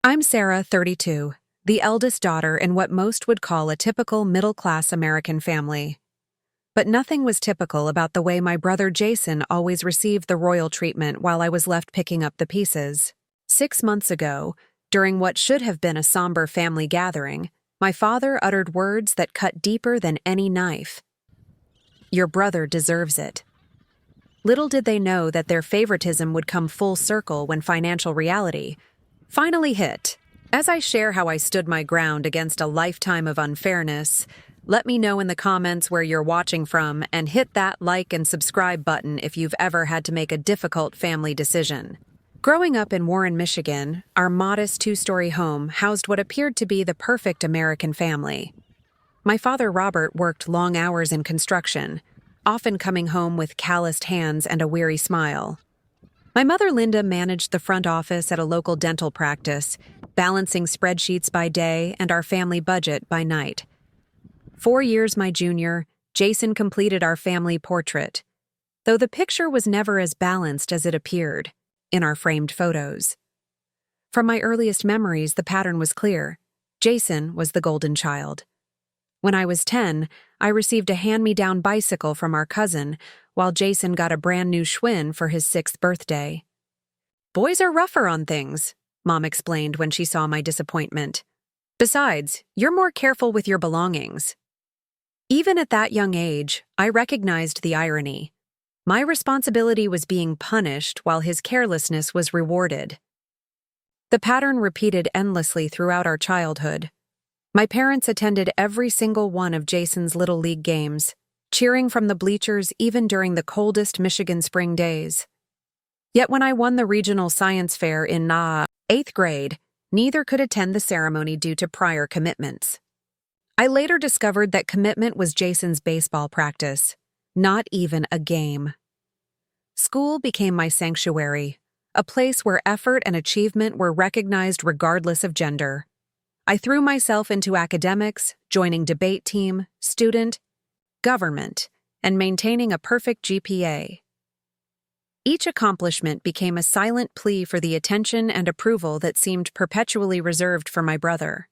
I'm Sarah, 32, the eldest daughter in what most would call a typical middle-class American family. But nothing was typical about the way my brother Jason always received the royal treatment while I was left picking up the pieces. 6 months ago, during what should have been a somber family gathering, my father uttered words that cut deeper than any knife. "Your brother deserves it." Little did they know that their favoritism would come full circle when financial reality finally hit. As I share how I stood my ground against a lifetime of unfairness, let me know in the comments where you're watching from and hit that like and subscribe button if you've ever had to make a difficult family decision. Growing up in Warren, Michigan, our modest 2-story home housed what appeared to be the perfect American family. My father Robert worked long hours in construction, often coming home with calloused hands and a weary smile. My mother Linda managed the front office at a local dental practice, balancing spreadsheets by day and our family budget by night. 4 years my junior, Jason completed our family portrait, though the picture was never as balanced as it appeared in our framed photos. From my earliest memories, the pattern was clear. Jason was the golden child. When I was 10, I received a hand-me-down bicycle from our cousin, while Jason got a brand new Schwinn for his 6th birthday. "Boys are rougher on things," Mom explained when she saw my disappointment. "Besides, you're more careful with your belongings." Even at that young age, I recognized the irony. My responsibility was being punished while his carelessness was rewarded. The pattern repeated endlessly throughout our childhood. My parents attended every single one of Jason's Little League games, cheering from the bleachers even during the coldest Michigan spring days. Yet when I won the regional science fair in 8th grade, neither could attend the ceremony due to prior commitments. I later discovered that commitment was Jason's baseball practice, not even a game. School became my sanctuary, a place where effort and achievement were recognized regardless of gender. I threw myself into academics, joining debate team, student, government, and maintaining a perfect GPA. Each accomplishment became a silent plea for the attention and approval that seemed perpetually reserved for my brother.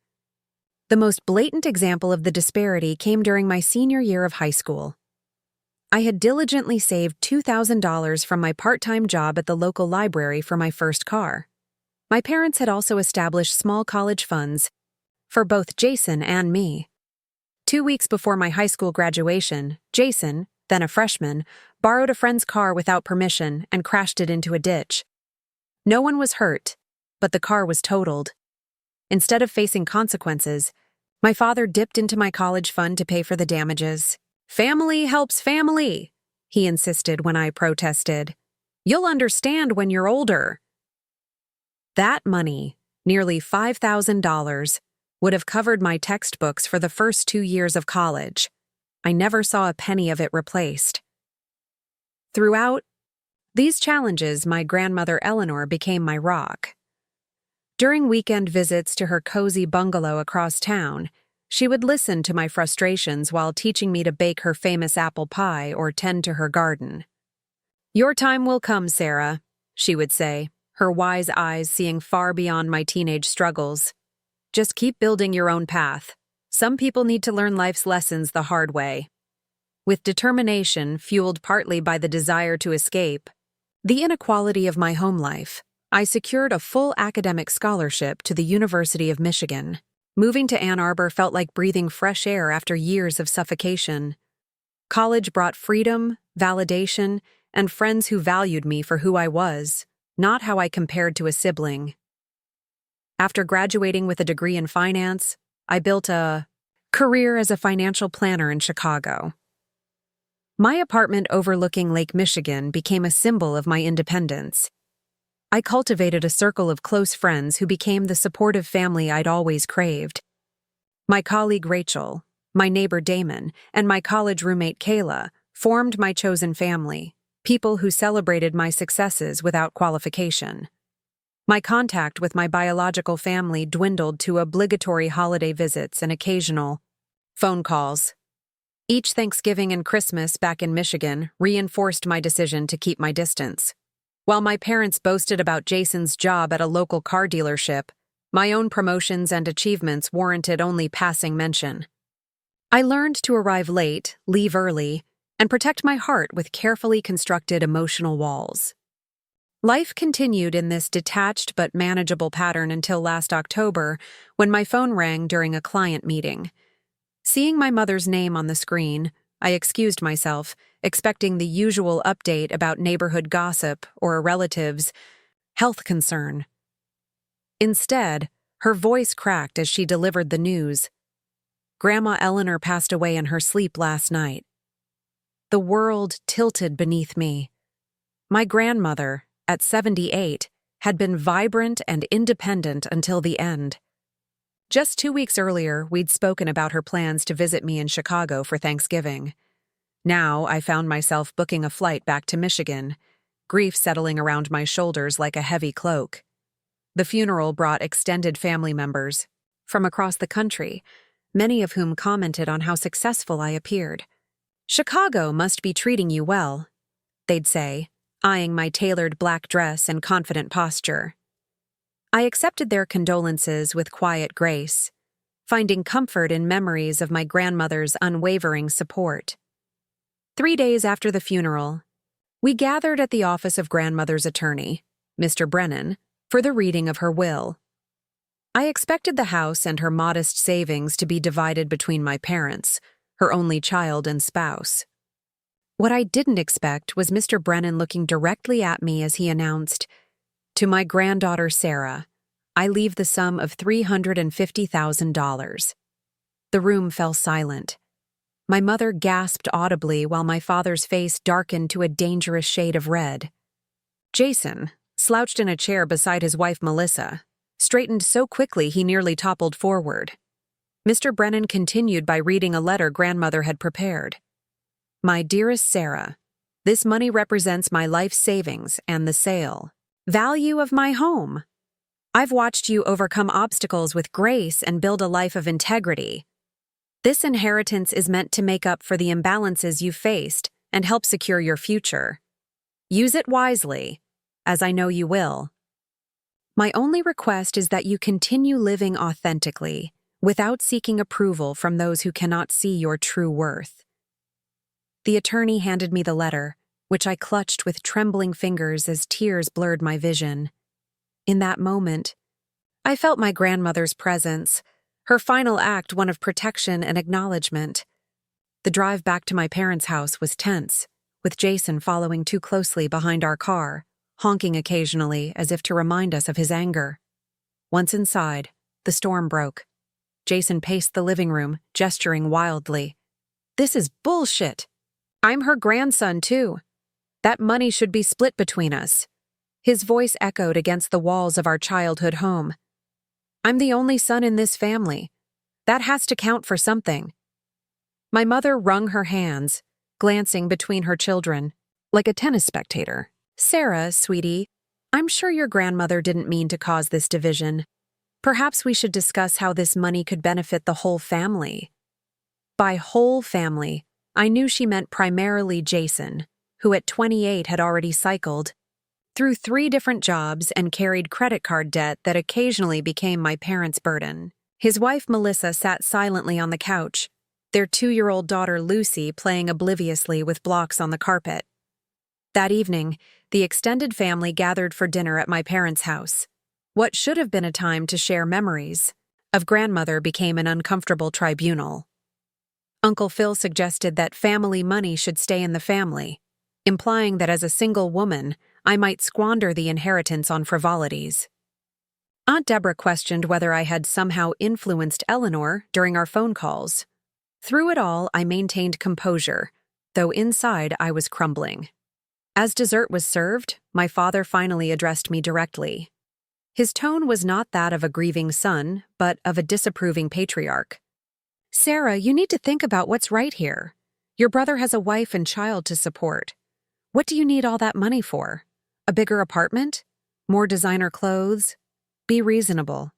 The most blatant example of the disparity came during my senior year of high school. I had diligently saved $2,000 from my part-time job at the local library for my first car. My parents had also established small college funds for both Jason and me. 2 weeks before my high school graduation, Jason, then a freshman, borrowed a friend's car without permission and crashed it into a ditch. No one was hurt, but the car was totaled. Instead of facing consequences, my father dipped into my college fund to pay for the damages. "Family helps family," he insisted when I protested. "You'll understand when you're older." That money, nearly $5,000, would have covered my textbooks for the first 2 years of college. I never saw a penny of it replaced. Throughout these challenges, my grandmother Eleanor became my rock. During weekend visits to her cozy bungalow across town, she would listen to my frustrations while teaching me to bake her famous apple pie or tend to her garden. "Your time will come, Sarah," she would say, her wise eyes seeing far beyond my teenage struggles. "Just keep building your own path. Some people need to learn life's lessons the hard way." With determination fueled partly by the desire to escape the inequality of my home life, I secured a full academic scholarship to the University of Michigan. Moving to Ann Arbor felt like breathing fresh air after years of suffocation. College brought freedom, validation, and friends who valued me for who I was, not how I compared to a sibling. After graduating with a degree in finance, I built a career as a financial planner in Chicago. My apartment overlooking Lake Michigan became a symbol of my independence. I cultivated a circle of close friends who became the supportive family I'd always craved. My colleague Rachel, my neighbor Damon, and my college roommate Kayla formed my chosen family, people who celebrated my successes without qualification. My contact with my biological family dwindled to obligatory holiday visits and occasional phone calls. Each Thanksgiving and Christmas back in Michigan reinforced my decision to keep my distance. While my parents boasted about Jason's job at a local car dealership, My own promotions and achievements warranted only passing mention. I learned to arrive late, leave early, and protect my heart with carefully constructed emotional walls. Life continued in this detached but manageable pattern until last October, when my phone rang during a client meeting. Seeing my mother's name on the screen, I excused myself, expecting the usual update about neighborhood gossip or a relative's health concern. Instead, her voice cracked as she delivered the news. Grandma Eleanor passed away in her sleep last night. The world tilted beneath me. My grandmother, at 78, had been vibrant and independent until the end. Just 2 weeks earlier, we'd spoken about her plans to visit me in Chicago for Thanksgiving. Now, I found myself booking a flight back to Michigan, grief settling around my shoulders like a heavy cloak. The funeral brought extended family members from across the country, many of whom commented on how successful I appeared. "Chicago must be treating you well," they'd say, eyeing my tailored black dress and confident posture. I accepted their condolences with quiet grace, finding comfort in memories of my grandmother's unwavering support. 3 days after the funeral, we gathered at the office of grandmother's attorney, Mr. Brennan, for the reading of her will. I expected the house and her modest savings to be divided between my parents, her only child and spouse. What I didn't expect was Mr. Brennan looking directly at me as he announced, "To my granddaughter Sarah, I leave the sum of $350,000. The room fell silent. My mother gasped audibly while my father's face darkened to a dangerous shade of red. Jason, slouched in a chair beside his wife Melissa, straightened so quickly he nearly toppled forward. Mr. Brennan continued by reading a letter grandmother had prepared. "My dearest Sarah, this money represents my life savings and the sale. Value of my home. I've watched you overcome obstacles with grace and build a life of integrity. This inheritance is meant to make up for the imbalances you've faced and help secure your future. Use it wisely, as I know you will. My only request is that you continue living authentically, without seeking approval from those who cannot see your true worth." The attorney handed me the letter, which I clutched with trembling fingers as tears blurred my vision. In that moment, I felt my grandmother's presence, her final act one of protection and acknowledgement. The drive back to my parents' house was tense, with Jason following too closely behind our car, honking occasionally as if to remind us of his anger. Once inside, the storm broke. Jason paced the living room, gesturing wildly. "This is bullshit. I'm her grandson, too. That money should be split between us." His voice echoed against the walls of our childhood home. "I'm the only son in this family. That has to count for something." My mother wrung her hands, glancing between her children, like a tennis spectator. "Sarah, sweetie, I'm sure your grandmother didn't mean to cause this division. Perhaps we should discuss how this money could benefit the whole family." By whole family, I knew she meant primarily Jason, who at 28 had already cycled through 3 different jobs and carried credit card debt that occasionally became my parents' burden. His wife Melissa sat silently on the couch, their 2-year-old daughter Lucy playing obliviously with blocks on the carpet. That evening, the extended family gathered for dinner at my parents' house. What should have been a time to share memories of grandmother became an uncomfortable tribunal. Uncle Phil suggested that family money should stay in the family, implying that as a single woman, I might squander the inheritance on frivolities. Aunt Deborah questioned whether I had somehow influenced Eleanor during our phone calls. Through it all, I maintained composure, though inside I was crumbling. As dessert was served, my father finally addressed me directly. His tone was not that of a grieving son, but of a disapproving patriarch. "Sarah, you need to think about what's right here. Your brother has a wife and child to support. What do you need all that money for? A bigger apartment? More designer clothes? Be reasonable."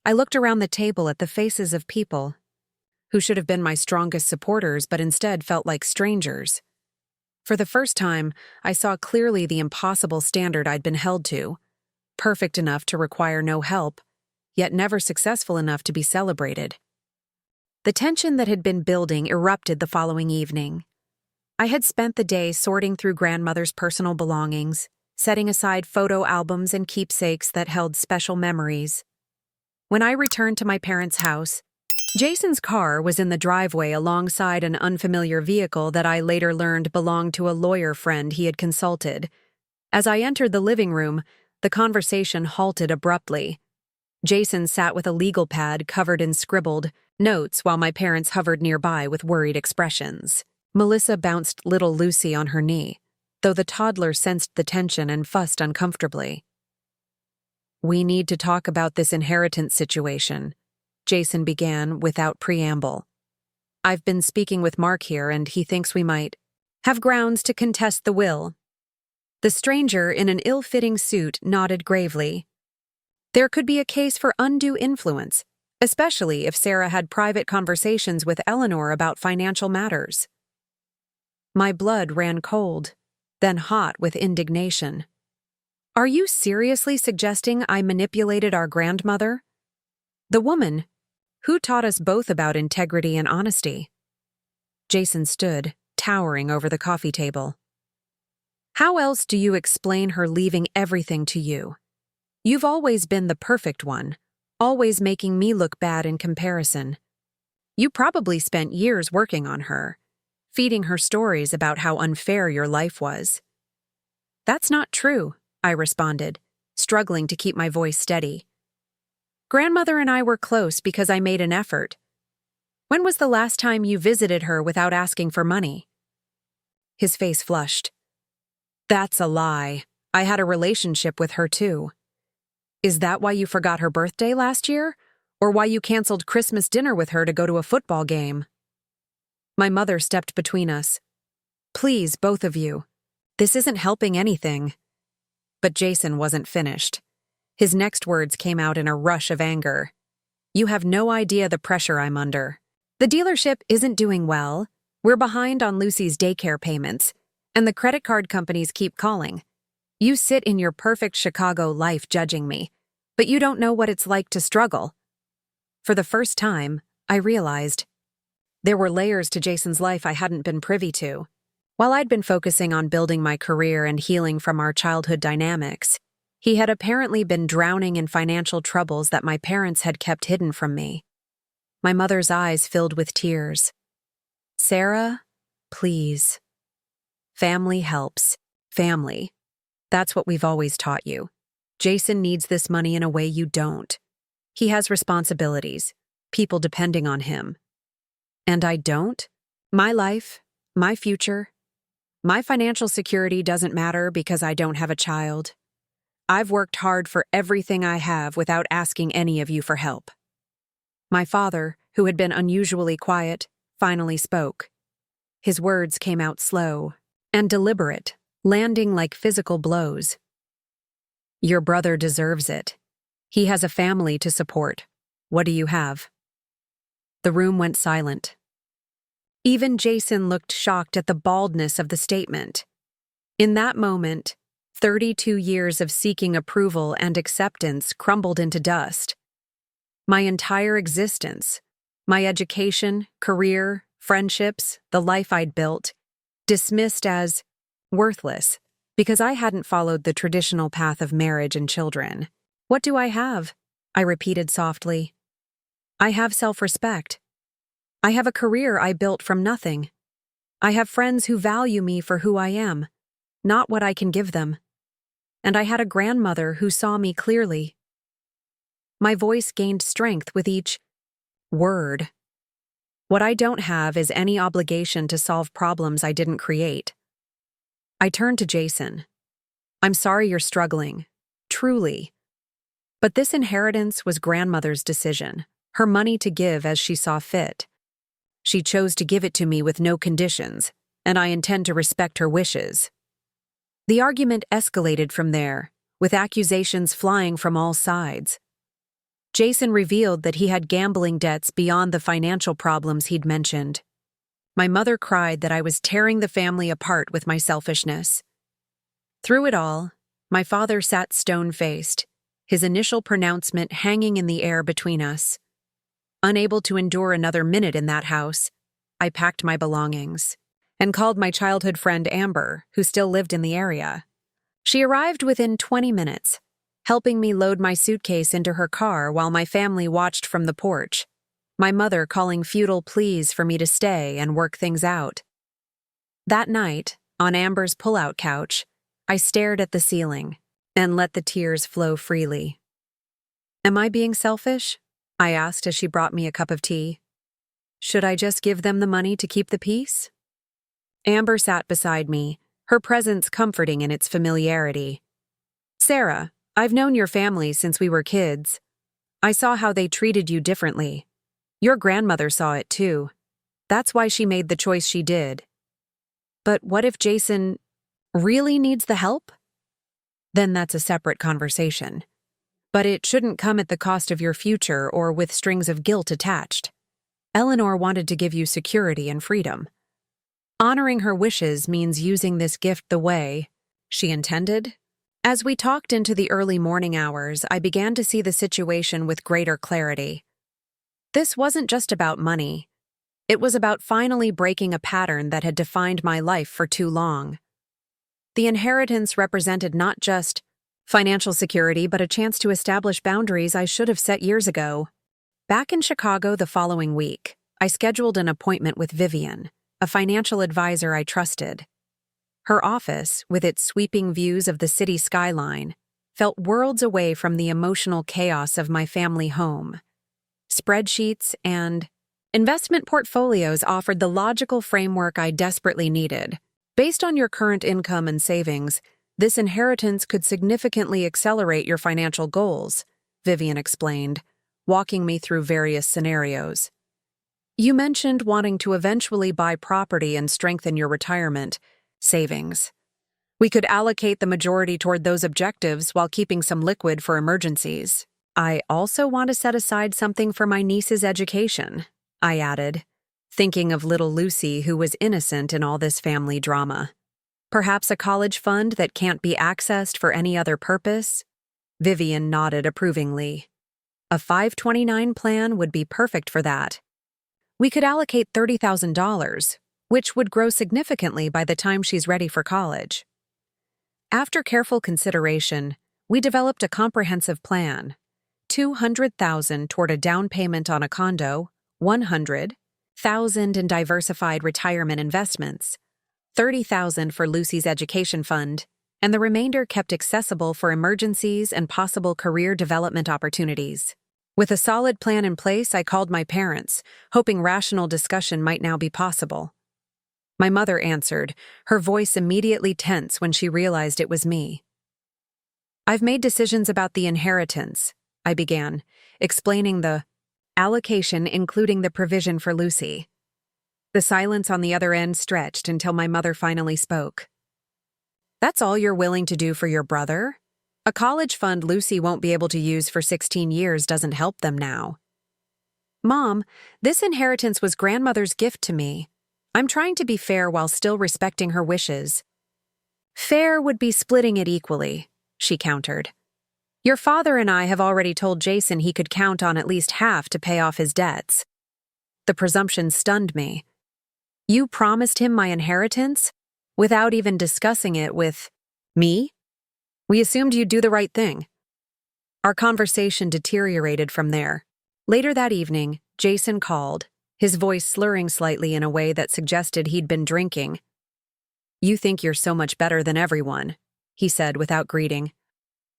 I looked around the table at the faces of people who should have been my strongest supporters but instead felt like strangers. For the first time, I saw clearly the impossible standard I'd been held to, perfect enough to require no help, yet never successful enough to be celebrated. The tension that had been building erupted the following evening. I had spent the day sorting through grandmother's personal belongings, setting aside photo albums and keepsakes that held special memories. When I returned to my parents' house, Jason's car was in the driveway alongside an unfamiliar vehicle that I later learned belonged to a lawyer friend he had consulted. As I entered the living room, the conversation halted abruptly. Jason sat with a legal pad covered in scribbled notes while my parents hovered nearby with worried expressions. Melissa bounced little Lucy on her knee, though the toddler sensed the tension and fussed uncomfortably. "We need to talk about this inheritance situation," Jason began without preamble. "I've been speaking with Mark here, and he thinks we might have grounds to contest the will." The stranger in an ill-fitting suit nodded gravely. There could be a case for undue influence, especially if Sarah had private conversations with Eleanor about financial matters. My blood ran cold, then hot with indignation. "Are you seriously suggesting I manipulated our grandmother? The woman who taught us both about integrity and honesty?" Jason stood, towering over the coffee table. "How else do you explain her leaving everything to you? You've always been the perfect one, always making me look bad in comparison. You probably spent years working on her, feeding her stories about how unfair your life was." "That's not true," I responded, struggling to keep my voice steady. "Grandmother and I were close because I made an effort. When was the last time you visited her without asking for money?" His face flushed. "That's a lie. I had a relationship with her too. Is that why you forgot her birthday last year? Or why you canceled Christmas dinner with her to go to a football game?" My mother stepped between us. "Please, both of you. This isn't helping anything." But Jason wasn't finished. His next words came out in a rush of anger. "You have no idea the pressure I'm under. The dealership isn't doing well. We're behind on Lucy's daycare payments, and the credit card companies keep calling. You sit in your perfect Chicago life judging me, but you don't know what it's like to struggle." For the first time, I realized there were layers to Jason's life I hadn't been privy to. While I'd been focusing on building my career and healing from our childhood dynamics, he had apparently been drowning in financial troubles that my parents had kept hidden from me. My mother's eyes filled with tears. "Sarah, please. Family helps. Family. That's what we've always taught you. Jason needs this money in a way you don't. He has responsibilities, people depending on him. And I don't? My life, my future, my financial security doesn't matter because I don't have a child. I've worked hard for everything I have without asking any of you for help." My father, who had been unusually quiet, finally spoke. His words came out slow and deliberate, landing like physical blows. "Your brother deserves it. He has a family to support. What do you have?" The room went silent. Even Jason looked shocked at the baldness of the statement. In that moment, 32 years of seeking approval and acceptance crumbled into dust. My entire existence, my education, career, friendships, the life I'd built, dismissed as worthless because I hadn't followed the traditional path of marriage and children. "What do I have?" I repeated softly. "I have self-respect. I have a career I built from nothing. I have friends who value me for who I am, not what I can give them. And I had a grandmother who saw me clearly." My voice gained strength with each word. "What I don't have is any obligation to solve problems I didn't create." I turned to Jason. "I'm sorry you're struggling. Truly. But this inheritance was grandmother's decision, her money to give as she saw fit. She chose to give it to me with no conditions, and I intend to respect her wishes." The argument escalated from there, with accusations flying from all sides. Jason revealed that he had gambling debts beyond the financial problems he'd mentioned. My mother cried that I was tearing the family apart with my selfishness. Through it all, my father sat stone-faced, his initial pronouncement hanging in the air between us. Unable to endure another minute in that house, I packed my belongings and called my childhood friend Amber, who still lived in the area. She arrived within 20 minutes, helping me load my suitcase into her car while my family watched from the porch, my mother calling futile pleas for me to stay and work things out. That night, on Amber's pull-out couch, I stared at the ceiling and let the tears flow freely. "Am I being selfish?" I asked as she brought me a cup of tea. "Should I just give them the money to keep the peace?" Amber sat beside me, her presence comforting in its familiarity. "Sarah, I've known your family since we were kids. I saw how they treated you differently. Your grandmother saw it too. That's why she made the choice she did. But what if Jason really needs the help? Then that's a separate conversation. But it shouldn't come at the cost of your future or with strings of guilt attached. Eleanor wanted to give you security and freedom. Honoring her wishes means using this gift the way she intended." As we talked into the early morning hours, I began to see the situation with greater clarity. This wasn't just about money. It was about finally breaking a pattern that had defined my life for too long. The inheritance represented not just financial security, but a chance to establish boundaries I should have set years ago. Back in Chicago the following week, I scheduled an appointment with Vivian, a financial advisor I trusted. Her office, with its sweeping views of the city skyline, felt worlds away from the emotional chaos of my family home. Spreadsheets and investment portfolios offered the logical framework I desperately needed. "Based on your current income and savings, this inheritance could significantly accelerate your financial goals," Vivian explained, walking me through various scenarios. "You mentioned wanting to eventually buy property and strengthen your retirement savings. We could allocate the majority toward those objectives while keeping some liquid for emergencies. I also want to set aside something for my niece's education," I added, thinking of little Lucy, who was innocent in all this family drama. "Perhaps a college fund that can't be accessed for any other purpose?" Vivian nodded approvingly. "A 529 plan would be perfect for that. We could allocate $30,000, which would grow significantly by the time she's ready for college." After careful consideration, we developed a comprehensive plan: $200,000 toward a down payment on a condo, $100,000 in diversified retirement investments, $30,000 for Lucy's education fund, and the remainder kept accessible for emergencies and possible career development opportunities. With a solid plan in place, I called my parents, hoping rational discussion might now be possible. My mother answered, her voice immediately tense when she realized it was me. "I've made decisions about the inheritance," I began, explaining the allocation including the provision for Lucy. The silence on the other end stretched until my mother finally spoke. "That's all you're willing to do for your brother? A college fund Lucy won't be able to use for 16 years doesn't help them now." "Mom, this inheritance was grandmother's gift to me. I'm trying to be fair while still respecting her wishes." "Fair would be splitting it equally," she countered. "Your father and I have already told Jason he could count on at least half to pay off his debts." The presumption stunned me. "You promised him my inheritance? Without even discussing it with me? We assumed you'd do the right thing." Our conversation deteriorated from there. Later that evening, Jason called, his voice slurring slightly in a way that suggested he'd been drinking. "You think you're so much better than everyone," he said without greeting.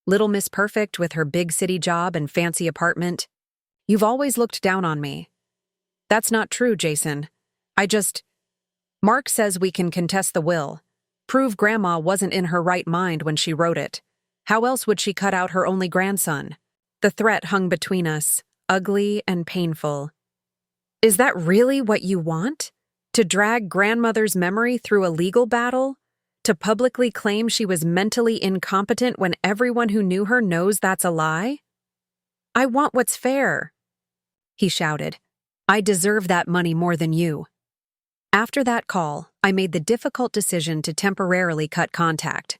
"Little Miss Perfect with her big city job and fancy apartment. You've always looked down on me." "That's not true, Jason. Mark says we can contest the will. Prove Grandma wasn't in her right mind when she wrote it. How else would she cut out her only grandson?" The threat hung between us, ugly and painful. "Is that really what you want? To drag grandmother's memory through a legal battle? To publicly claim she was mentally incompetent when everyone who knew her knows that's a lie?" "I want what's fair," he shouted. "I deserve that money more than you." After that call, I made the difficult decision to temporarily cut contact.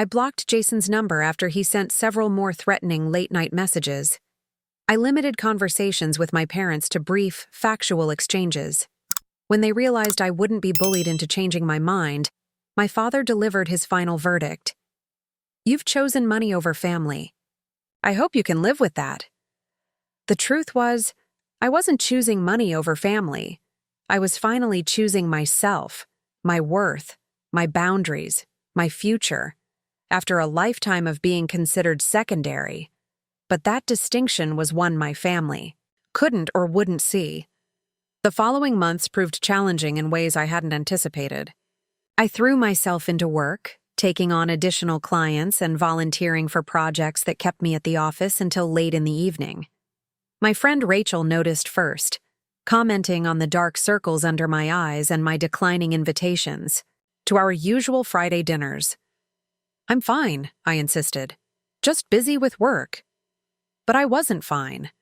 I blocked Jason's number after he sent several more threatening late-night messages. I limited conversations with my parents to brief, factual exchanges. When they realized I wouldn't be bullied into changing my mind, my father delivered his final verdict. "You've chosen money over family. I hope you can live with that." The truth was, I wasn't choosing money over family. I was finally choosing myself, my worth, my boundaries, my future, after a lifetime of being considered secondary. But that distinction was one my family couldn't or wouldn't see. The following months proved challenging in ways I hadn't anticipated. I threw myself into work, taking on additional clients and volunteering for projects that kept me at the office until late in the evening. My friend Rachel noticed first, commenting on the dark circles under my eyes and my declining invitations to our usual Friday dinners. "I'm fine," I insisted. "Just busy with work." But I wasn't fine.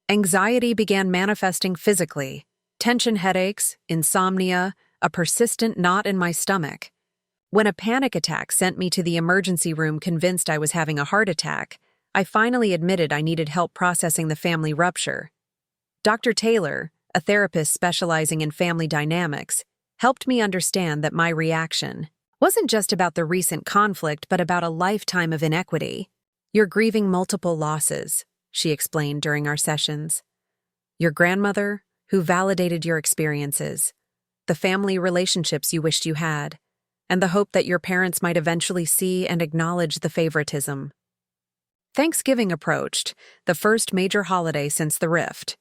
Anxiety began manifesting physically: tension headaches, insomnia, a persistent knot in my stomach. When a panic attack sent me to the emergency room convinced I was having a heart attack, I finally admitted I needed help processing the family rupture. Dr. Taylor, a therapist specializing in family dynamics, helped me understand that my reaction wasn't just about the recent conflict but about a lifetime of inequity. "You're grieving multiple losses," she explained during our sessions. "Your grandmother, who validated your experiences, the family relationships you wished you had, and the hope that your parents might eventually see and acknowledge the favoritism." Thanksgiving approached, the first major holiday since the rift.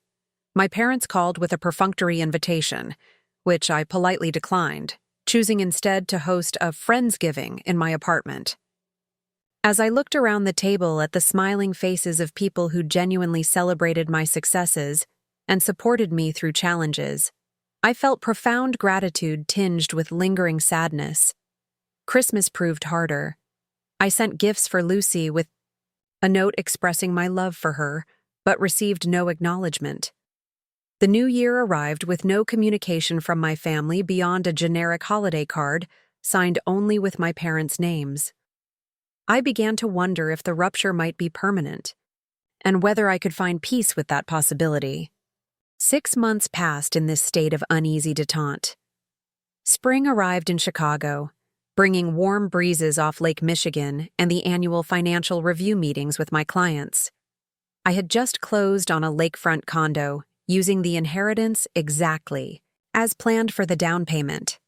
My parents called with a perfunctory invitation, which I politely declined, choosing instead to host a Friendsgiving in my apartment. As I looked around the table at the smiling faces of people who genuinely celebrated my successes and supported me through challenges, I felt profound gratitude tinged with lingering sadness. Christmas proved harder. I sent gifts for Lucy with a note expressing my love for her, but received no acknowledgement. The new year arrived with no communication from my family beyond a generic holiday card, signed only with my parents' names. I began to wonder if the rupture might be permanent, and whether I could find peace with that possibility. 6 months passed in this state of uneasy detente. Spring arrived in Chicago, bringing warm breezes off Lake Michigan and the annual financial review meetings with my clients. I had just closed on a lakefront condo, using the inheritance exactly as planned for the down payment.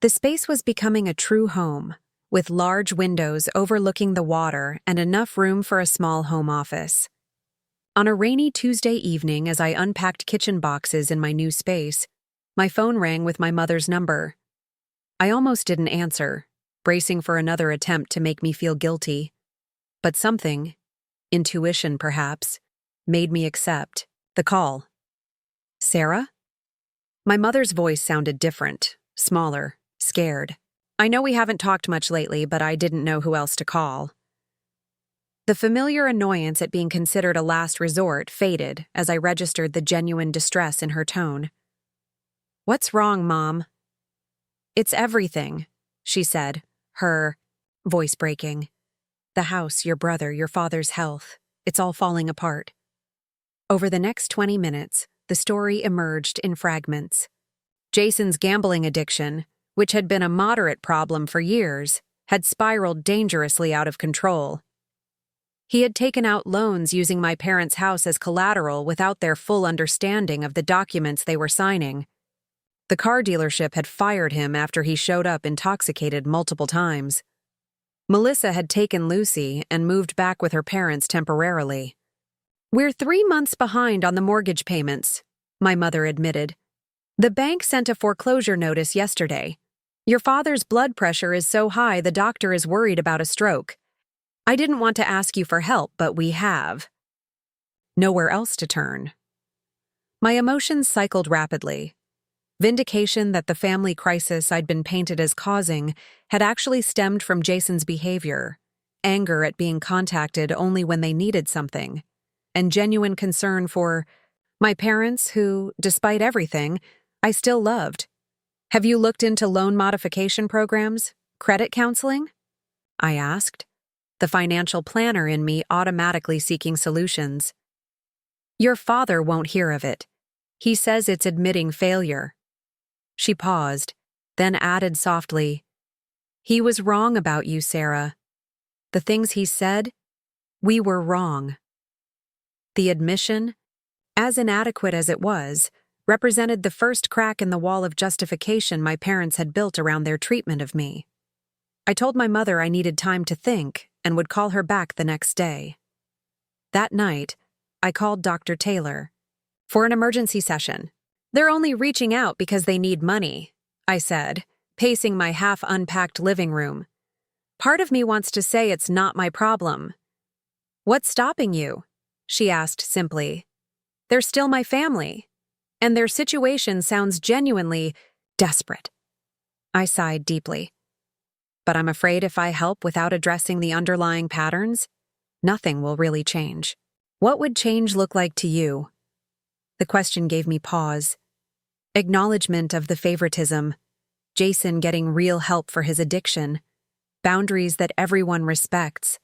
The space was becoming a true home, with large windows overlooking the water and enough room for a small home office. On a rainy Tuesday evening, as I unpacked kitchen boxes in my new space, my phone rang with my mother's number. I almost didn't answer, bracing for another attempt to make me feel guilty. But something, intuition perhaps, made me accept the call. "Sarah?" My mother's voice sounded different, smaller, scared. "I know we haven't talked much lately, but I didn't know who else to call." The familiar annoyance at being considered a last resort faded as I registered the genuine distress in her tone. "What's wrong, Mom?" "It's everything," she said, her voice breaking. "The house, your brother, your father's health. It's all falling apart." Over the next 20 minutes, the story emerged in fragments. Jason's gambling addiction, which had been a moderate problem for years, had spiraled dangerously out of control. He had taken out loans using my parents' house as collateral without their full understanding of the documents they were signing. The car dealership had fired him after he showed up intoxicated multiple times. Melissa had taken Lucy and moved back with her parents temporarily. "We're 3 months behind on the mortgage payments," my mother admitted. "The bank sent a foreclosure notice yesterday. Your father's blood pressure is so high the doctor is worried about a stroke. I didn't want to ask you for help, but we have." Nowhere else to turn. My emotions cycled rapidly. Vindication that the family crisis I'd been painted as causing had actually stemmed from Jason's behavior, anger at being contacted only when they needed something, and genuine concern for my parents who, despite everything, I still loved. "Have you looked into loan modification programs? Credit counseling?" I asked, the financial planner in me automatically seeking solutions. Your father won't hear of it. He says it's admitting failure. She paused, then added softly, He was wrong about you, Sarah. The things he said, we were wrong. The admission, as inadequate as it was, represented the first crack in the wall of justification my parents had built around their treatment of me. I told my mother I needed time to think and would call her back the next day. That night, I called Dr. Taylor for an emergency session. They're only reaching out because they need money, I said, pacing my half-unpacked living room. Part of me wants to say it's not my problem. What's stopping you? She asked simply. They're still my family, and their situation sounds genuinely desperate. I sighed deeply. But I'm afraid if I help without addressing the underlying patterns, nothing will really change. What would change look like to you? The question gave me pause. Acknowledgement of the favoritism, Jason getting real help for his addiction, boundaries that everyone respects,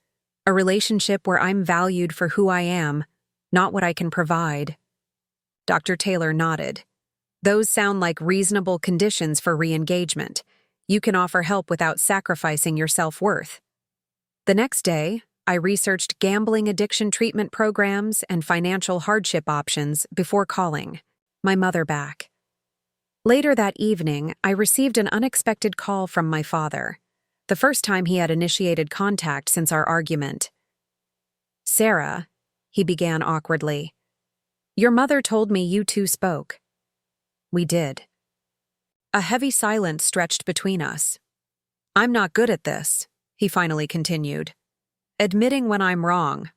a relationship where I'm valued for who I am, not what I can provide. Dr. Taylor nodded. Those sound like reasonable conditions for re-engagement. You can offer help without sacrificing your self-worth. The next day, I researched gambling addiction treatment programs and financial hardship options before calling my mother back. Later that evening, I received an unexpected call from my father, the first time he had initiated contact since our argument. Sarah, he began awkwardly, your mother told me you two spoke. We did. A heavy silence stretched between us. I'm not good at this, he finally continued, admitting when I'm wrong.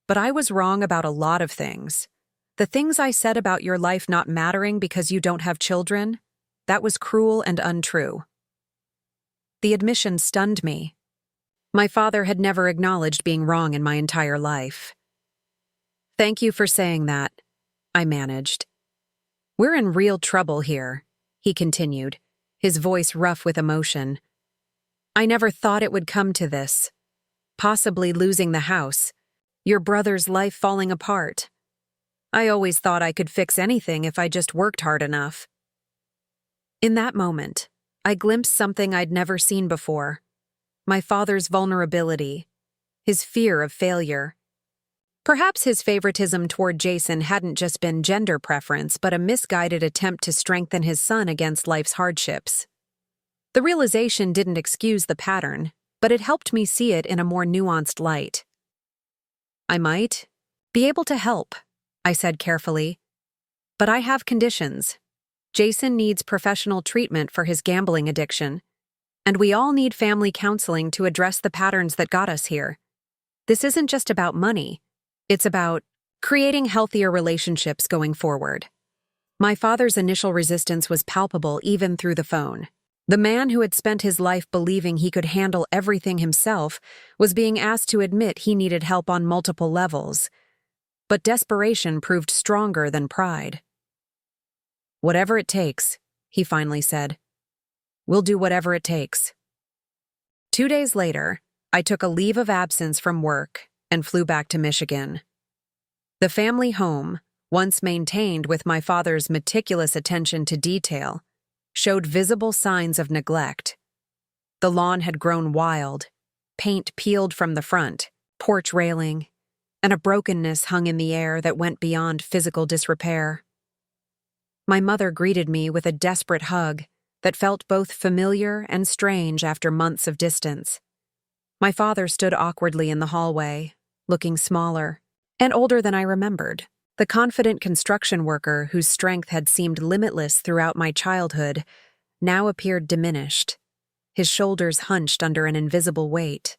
But I was wrong about a lot of things. The things I said about your life not mattering because you don't have children, that was cruel and untrue. The admission stunned me. My father had never acknowledged being wrong in my entire life. Thank you for saying that, I managed. We're in real trouble here, he continued, his voice rough with emotion. I never thought it would come to this. Possibly losing the house, your brother's life falling apart. I always thought I could fix anything if I just worked hard enough. In that moment, I glimpsed something I'd never seen before. My father's vulnerability, his fear of failure. Perhaps his favoritism toward Jason hadn't just been gender preference, but a misguided attempt to strengthen his son against life's hardships. The realization didn't excuse the pattern, but it helped me see it in a more nuanced light. I might be able to help, I said carefully, but I have conditions. Jason needs professional treatment for his gambling addiction, and we all need family counseling to address the patterns that got us here. This isn't just about money. It's about creating healthier relationships going forward. My father's initial resistance was palpable even through the phone. The man who had spent his life believing he could handle everything himself was being asked to admit he needed help on multiple levels. But desperation proved stronger than pride. Whatever it takes, he finally said. We'll do whatever it takes. 2 days later, I took a leave of absence from work and flew back to Michigan. The family home, once maintained with my father's meticulous attention to detail, showed visible signs of neglect. The lawn had grown wild, paint peeled from the front, porch railing, and a brokenness hung in the air that went beyond physical disrepair. My mother greeted me with a desperate hug that felt both familiar and strange after months of distance. My father stood awkwardly in the hallway, looking smaller and older than I remembered. The confident construction worker whose strength had seemed limitless throughout my childhood now appeared diminished, his shoulders hunched under an invisible weight.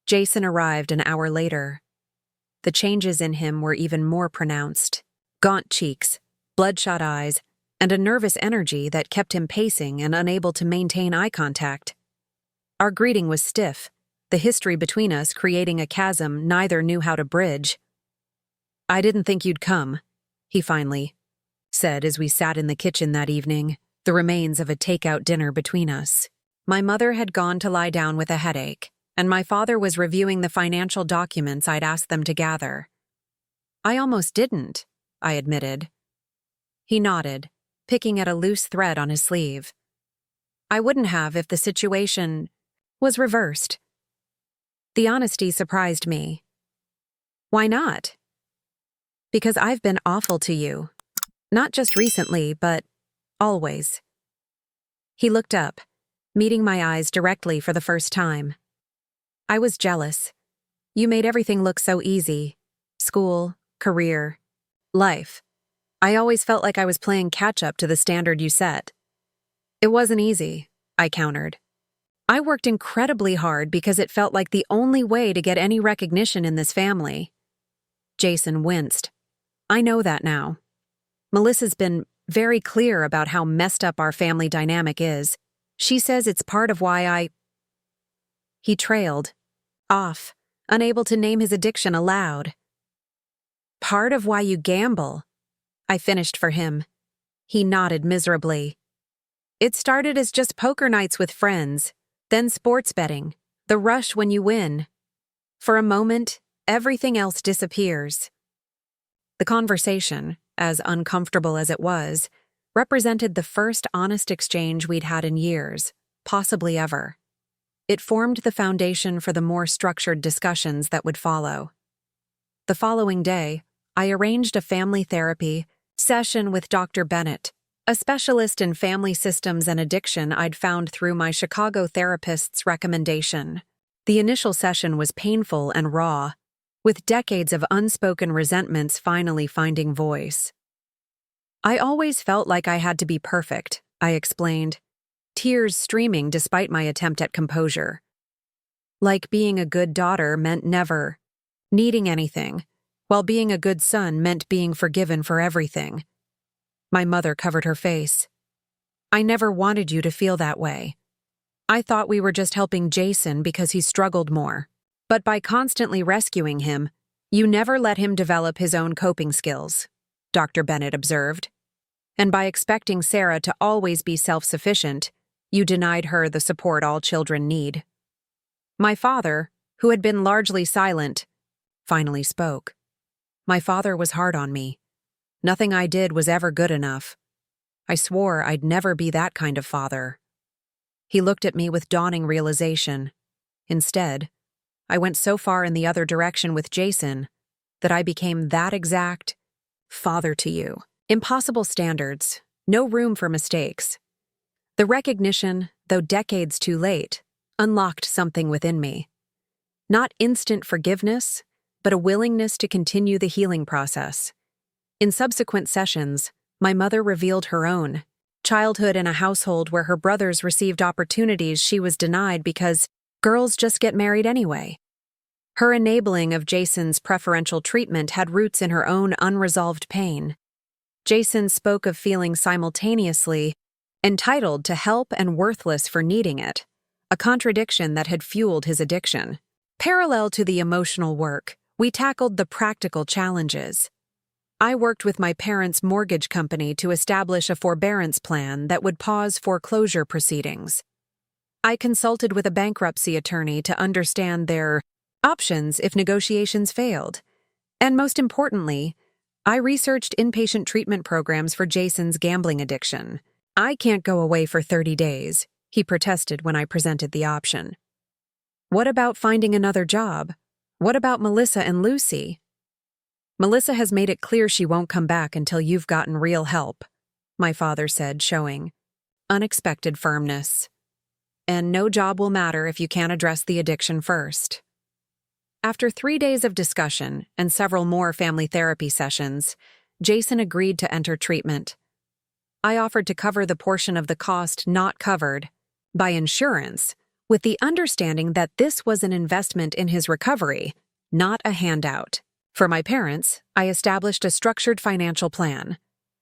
Jason arrived an hour later. The changes in him were even more pronounced. Gaunt cheeks, bloodshot eyes, and a nervous energy that kept him pacing and unable to maintain eye contact. Our greeting was stiff, the history between us creating a chasm neither knew how to bridge. I didn't think you'd come, he finally said as we sat in the kitchen that evening, the remains of a takeout dinner between us. My mother had gone to lie down with a headache, and my father was reviewing the financial documents I'd asked them to gather. I almost didn't, I admitted. He nodded, picking at a loose thread on his sleeve. I wouldn't have if the situation was reversed. The honesty surprised me. Why not? Because I've been awful to you. Not just recently, but always. He looked up, meeting my eyes directly for the first time. I was jealous. You made everything look so easy. School, career, life. I always felt like I was playing catch-up to the standard you set. It wasn't easy, I countered. I worked incredibly hard because it felt like the only way to get any recognition in this family. Jason winced. I know that now. Melissa's been very clear about how messed up our family dynamic is. She says it's part of why He trailed, off, unable to name his addiction aloud. Part of why you gamble, I finished for him. He nodded miserably. It started as just poker nights with friends, then sports betting, the rush when you win. For a moment, everything else disappears. The conversation, as uncomfortable as it was, represented the first honest exchange we'd had in years, possibly ever. It formed the foundation for the more structured discussions that would follow. The following day, I arranged a family therapy session with Dr. Bennett, a specialist in family systems and addiction I'd found through my Chicago therapist's recommendation. The initial session was painful and raw, with decades of unspoken resentments finally finding voice. I always felt like I had to be perfect, I explained, tears streaming despite my attempt at composure. Like being a good daughter meant never needing anything, while being a good son meant being forgiven for everything. My mother covered her face. I never wanted you to feel that way. I thought we were just helping Jason because he struggled more. But by constantly rescuing him, you never let him develop his own coping skills, Dr. Bennett observed. And by expecting Sarah to always be self-sufficient, you denied her the support all children need. My father, who had been largely silent, finally spoke. My father was hard on me. Nothing I did was ever good enough. I swore I'd never be that kind of father. He looked at me with dawning realization. Instead, I went so far in the other direction with Jason that I became that exact father to you. Impossible standards, no room for mistakes. The recognition, though decades too late, unlocked something within me. Not instant forgiveness, but a willingness to continue the healing process. In subsequent sessions, my mother revealed her own childhood in a household where her brothers received opportunities she was denied because girls just get married anyway. Her enabling of Jason's preferential treatment had roots in her own unresolved pain. Jason spoke of feeling simultaneously entitled to help and worthless for needing it, a contradiction that had fueled his addiction. Parallel to the emotional work, we tackled the practical challenges. I worked with my parents' mortgage company to establish a forbearance plan that would pause foreclosure proceedings. I consulted with a bankruptcy attorney to understand their options if negotiations failed. And most importantly, I researched inpatient treatment programs for Jason's gambling addiction. I can't go away for 30 days, he protested when I presented the option. What about finding another job? What about Melissa and Lucy? Melissa has made it clear she won't come back until you've gotten real help, my father said, showing unexpected firmness. And no job will matter if you can't address the addiction first. After 3 days of discussion and several more family therapy sessions, Jason agreed to enter treatment. I offered to cover the portion of the cost not covered by insurance, with the understanding that this was an investment in his recovery, not a handout. For my parents, I established a structured financial plan.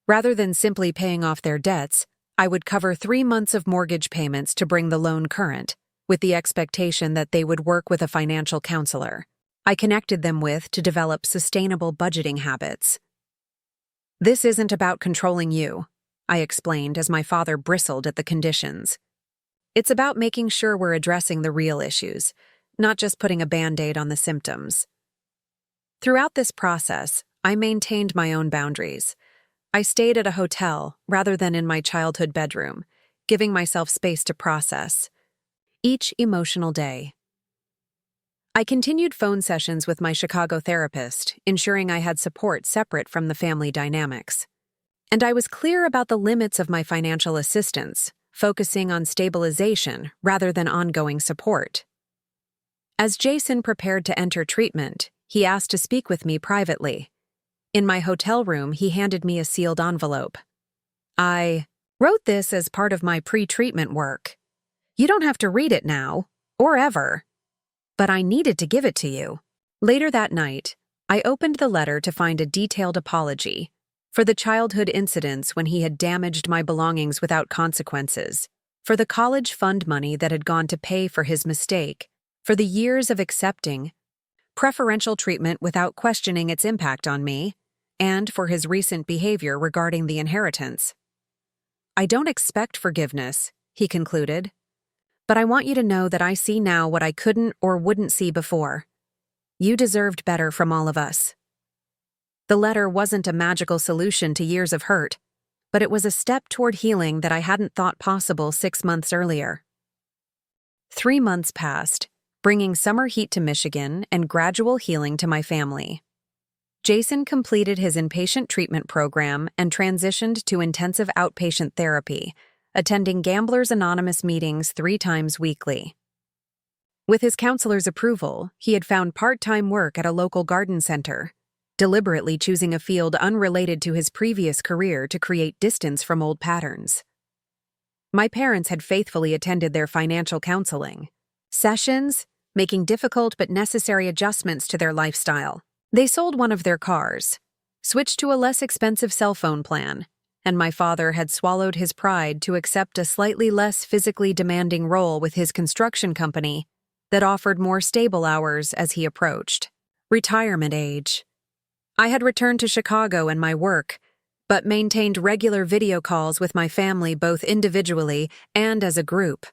Rather than simply paying off their debts, I would cover 3 months of mortgage payments to bring the loan current, with the expectation that they would work with a financial counselor I connected them with to develop sustainable budgeting habits. This isn't about controlling you, I explained as my father bristled at the conditions. It's about making sure we're addressing the real issues, not just putting a band-aid on the symptoms. Throughout this process, I maintained my own boundaries. I stayed at a hotel rather than in my childhood bedroom, giving myself space to process each emotional day. I continued phone sessions with my Chicago therapist, ensuring I had support separate from the family dynamics. And I was clear about the limits of my financial assistance, focusing on stabilization rather than ongoing support. As Jason prepared to enter treatment, he asked to speak with me privately. In my hotel room, he handed me a sealed envelope. "I wrote this as part of my pre-treatment work. You don't have to read it now, or ever. But I needed to give it to you." Later that night, I opened the letter to find a detailed apology for the childhood incidents when he had damaged my belongings without consequences, for the college fund money that had gone to pay for his mistake, for the years of accepting preferential treatment without questioning its impact on me, and for his recent behavior regarding the inheritance. "I don't expect forgiveness," he concluded, "but I want you to know that I see now what I couldn't or wouldn't see before. You deserved better from all of us." The letter wasn't a magical solution to years of hurt, but it was a step toward healing that I hadn't thought possible 6 months earlier. 3 months passed, bringing summer heat to Michigan and gradual healing to my family. Jason completed his inpatient treatment program and transitioned to intensive outpatient therapy, attending Gamblers Anonymous meetings 3 times weekly. With his counselor's approval, he had found part-time work at a local garden center, deliberately choosing a field unrelated to his previous career to create distance from old patterns. My parents had faithfully attended their financial counseling sessions, making difficult but necessary adjustments to their lifestyle. They sold one of their cars, switched to a less expensive cell phone plan, and my father had swallowed his pride to accept a slightly less physically demanding role with his construction company that offered more stable hours as he approached retirement age. I had returned to Chicago and my work, but maintained regular video calls with my family both individually and as a group,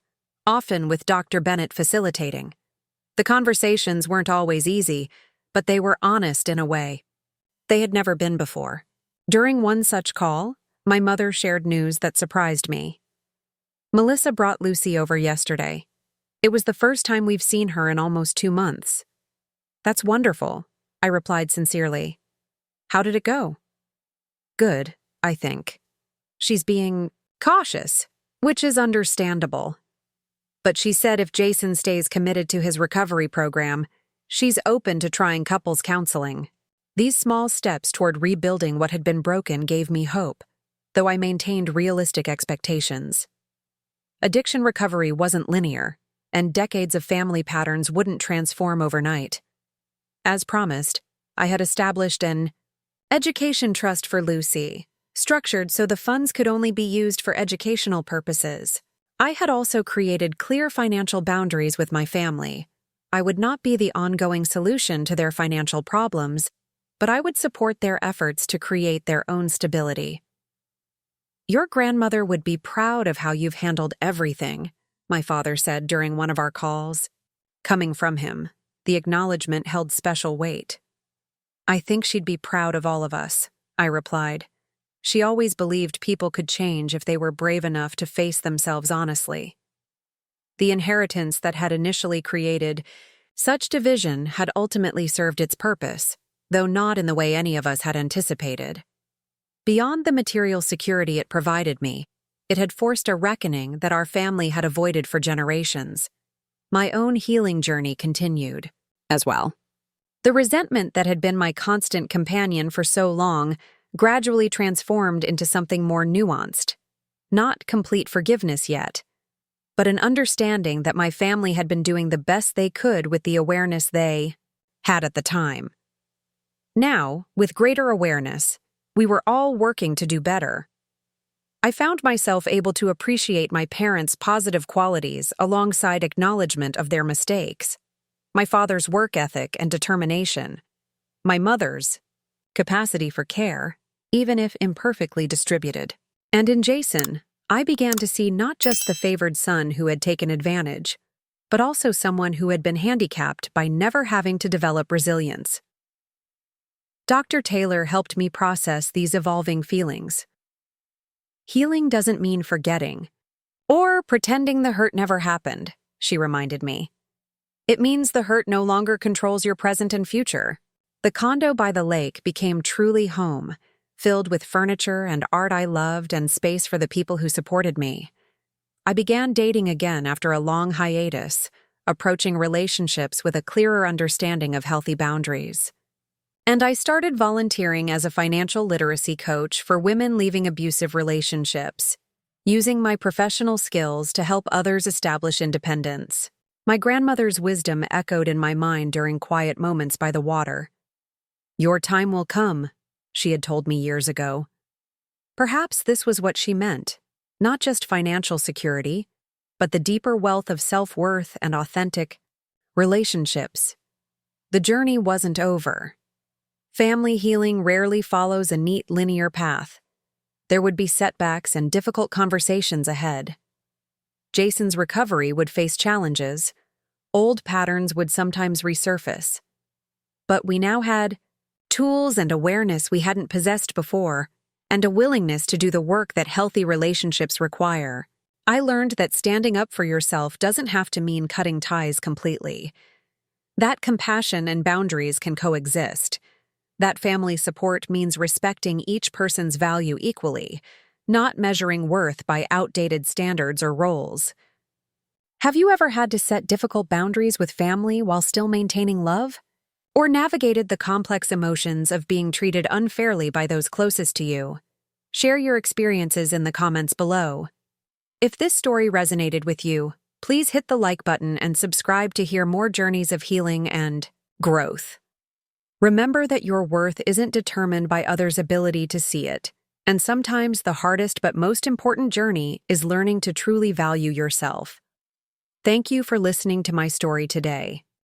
often with Dr. Bennett facilitating. The conversations weren't always easy, but they were honest in a way they had never been before. During one such call, my mother shared news that surprised me. "Melissa brought Lucy over yesterday. It was the first time we've seen her in almost 2 months." "That's wonderful," I replied sincerely. "How did it go?" "Good, I think. She's being cautious, which is understandable. But she said if Jason stays committed to his recovery program, she's open to trying couples counseling." These small steps toward rebuilding what had been broken gave me hope, though I maintained realistic expectations. Addiction recovery wasn't linear, and decades of family patterns wouldn't transform overnight. As promised, I had established an education trust for Lucy, structured so the funds could only be used for educational purposes. I had also created clear financial boundaries with my family. I would not be the ongoing solution to their financial problems, but I would support their efforts to create their own stability. "Your grandmother would be proud of how you've handled everything," my father said during one of our calls. Coming from him, the acknowledgement held special weight. "I think she'd be proud of all of us," I replied. She always believed people could change if they were brave enough to face themselves honestly. The inheritance that had initially created such division had ultimately served its purpose, though not in the way any of us had anticipated. Beyond the material security it provided me, it had forced a reckoning that our family had avoided for generations. My own healing journey continued as well. The resentment that had been my constant companion for so long gradually transformed into something more nuanced. Not complete forgiveness yet, but an understanding that my family had been doing the best they could with the awareness they had at the time. Now, with greater awareness, we were all working to do better. I found myself able to appreciate my parents' positive qualities alongside acknowledgement of their mistakes. My father's work ethic and determination. My mother's capacity for care, even if imperfectly distributed. And in Jason, I began to see not just the favored son who had taken advantage, but also someone who had been handicapped by never having to develop resilience. Dr. Taylor helped me process these evolving feelings. Healing doesn't mean forgetting or pretending the hurt never happened, she reminded me. It means the hurt no longer controls your present and future. The condo by the lake became truly home, filled with furniture and art I loved and space for the people who supported me. I began dating again after a long hiatus, approaching relationships with a clearer understanding of healthy boundaries. And I started volunteering as a financial literacy coach for women leaving abusive relationships, using my professional skills to help others establish independence. My grandmother's wisdom echoed in my mind during quiet moments by the water. "Your time will come," she had told me years ago. Perhaps this was what she meant, not just financial security, but the deeper wealth of self-worth and authentic relationships. The journey wasn't over. Family healing rarely follows a neat linear path. There would be setbacks and difficult conversations ahead. Jason's recovery would face challenges. Old patterns would sometimes resurface. But we now had tools and awareness we hadn't possessed before, and a willingness to do the work that healthy relationships require. I learned that standing up for yourself doesn't have to mean cutting ties completely. That compassion and boundaries can coexist. That family support means respecting each person's value equally, not measuring worth by outdated standards or roles. Have you ever had to set difficult boundaries with family while still maintaining love? Or navigated the complex emotions of being treated unfairly by those closest to you? Share your experiences in the comments below. If this story resonated with you, please hit the like button and subscribe to hear more journeys of healing and growth. Remember that your worth isn't determined by others' ability to see it, and sometimes the hardest but most important journey is learning to truly value yourself. Thank you for listening to my story today.